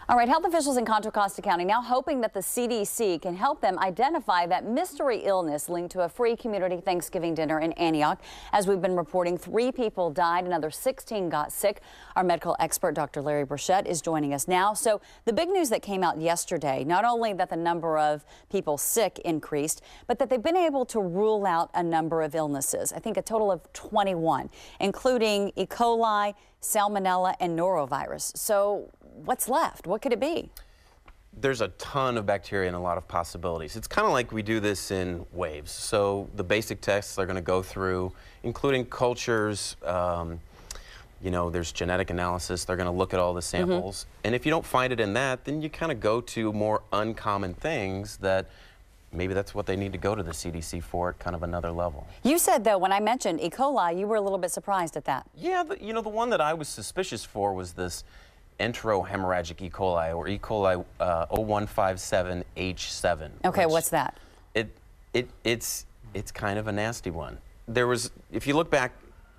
All right, health officials in Contra Costa County now hoping that the CDC can help them identify that mystery illness linked to a free community Thanksgiving dinner in Antioch. As we've been reporting, 3 people died, another 16 got sick. Our medical expert, Dr. Larry Burchett, is joining us now. So the big news that came out yesterday, not only that the number of people sick increased, but that they've been able to rule out a number of illnesses. I think a total of 21, including E. coli, salmonella, and norovirus. So what's left? What could it be? There's a ton of bacteria and a lot of possibilities. It's kind of like we do this in waves. So the basic tests are going to go through, including cultures, there's genetic analysis. They're going to look at all the samples. And if you don't find it in that, then you kind of go to more uncommon things that maybe that's what they need to go to the CDC for at kind of another level. You said, though, when I mentioned E. coli, you were a little bit surprised at that. Yeah, the one that I was suspicious for was this enterohemorrhagic E. coli, or E. coli 0157H7. Okay, what's that? It's kind of a nasty one. If you look back,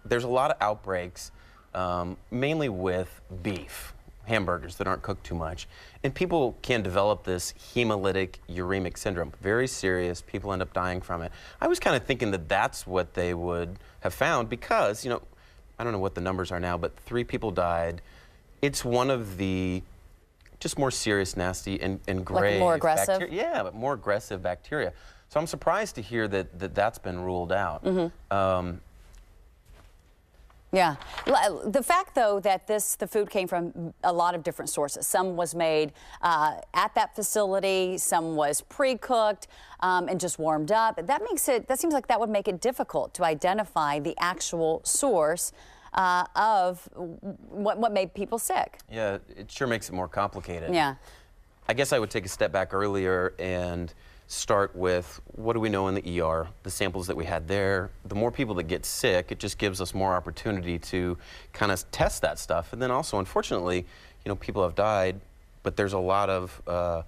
there's a lot of outbreaks, mainly with beef, hamburgers that aren't cooked too much, and people can develop this hemolytic uremic syndrome. Very serious. People end up dying from it. I was kind of thinking that that's what they would have found because, I don't know what the numbers are now, but 3 people died. It's one of the just more serious, nasty, and grave. Like more aggressive? Bacteria. Yeah, but more aggressive bacteria. So I'm surprised to hear that's been ruled out. Yeah. The fact, though, that the food came from a lot of different sources. Some was made at that facility, some was pre-cooked and just warmed up. That seems like that would make it difficult to identify the actual source of what made people sick. Yeah, it sure makes it more complicated. Yeah. I guess I would take a step back earlier and start with what do we know in the ER, the samples that we had there. The more people that get sick, it just gives us more opportunity to kind of test that stuff. And then also, unfortunately, people have died, but there's a lot of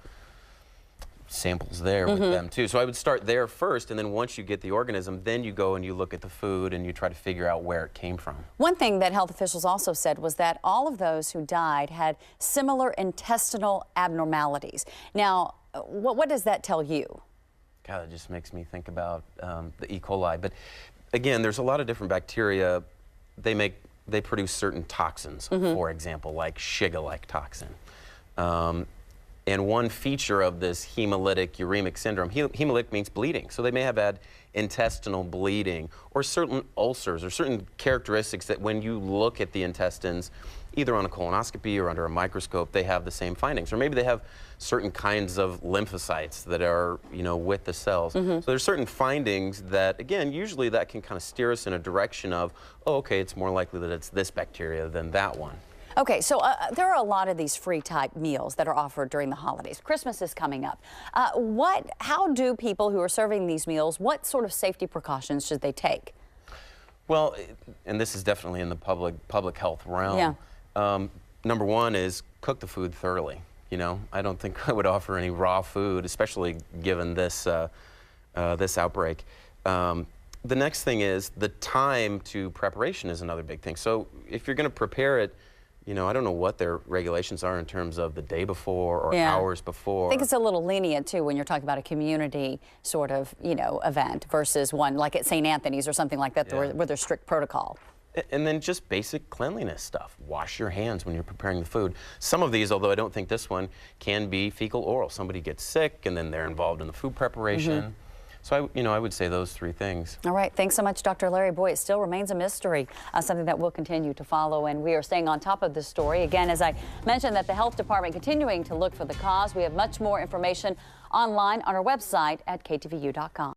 samples there with them too. So I would start there first, and then once you get the organism, then you go and you look at the food and you try to figure out where it came from. One thing that health officials also said was that all of those who died had similar intestinal abnormalities. Now, what does that tell you? God, it just makes me think about the E. coli. But again, there's a lot of different bacteria. They produce certain toxins, for example, like Shiga-like toxin. And one feature of this hemolytic uremic syndrome, hemolytic means bleeding, so they may have had intestinal bleeding or certain ulcers or certain characteristics that when you look at the intestines, either on a colonoscopy or under a microscope, they have the same findings. Or maybe they have certain kinds of lymphocytes that are, with the cells. So there's certain findings that, again, usually that can kind of steer us in a direction of, oh, okay, it's more likely that it's this bacteria than that one. Okay, so there are a lot of these free type meals that are offered during the holidays. Christmas is coming up. How do people who are serving these meals, what sort of safety precautions should they take? Well, and this is definitely in the public health realm. Yeah. Number one is cook the food thoroughly. I don't think I would offer any raw food, especially given this this outbreak. The next thing is the time to preparation is another big thing. So if you're going to prepare it, I don't know what their regulations are in terms of the day before or hours before. I think it's a little lenient, too, when you're talking about a community sort of, event versus one like at St. Anthony's or something like that where there's strict protocol. And then just basic cleanliness stuff. Wash your hands when you're preparing the food. Some of these, although I don't think this one, can be fecal oral. Somebody gets sick and then they're involved in the food preparation. So I would say those 3 things. All right. Thanks so much, Dr. Larry. Boy, it still remains a mystery, something that we'll continue to follow, and we are staying on top of this story. Again, as I mentioned, that the health department continuing to look for the cause. We have much more information online on our website at KTVU.com.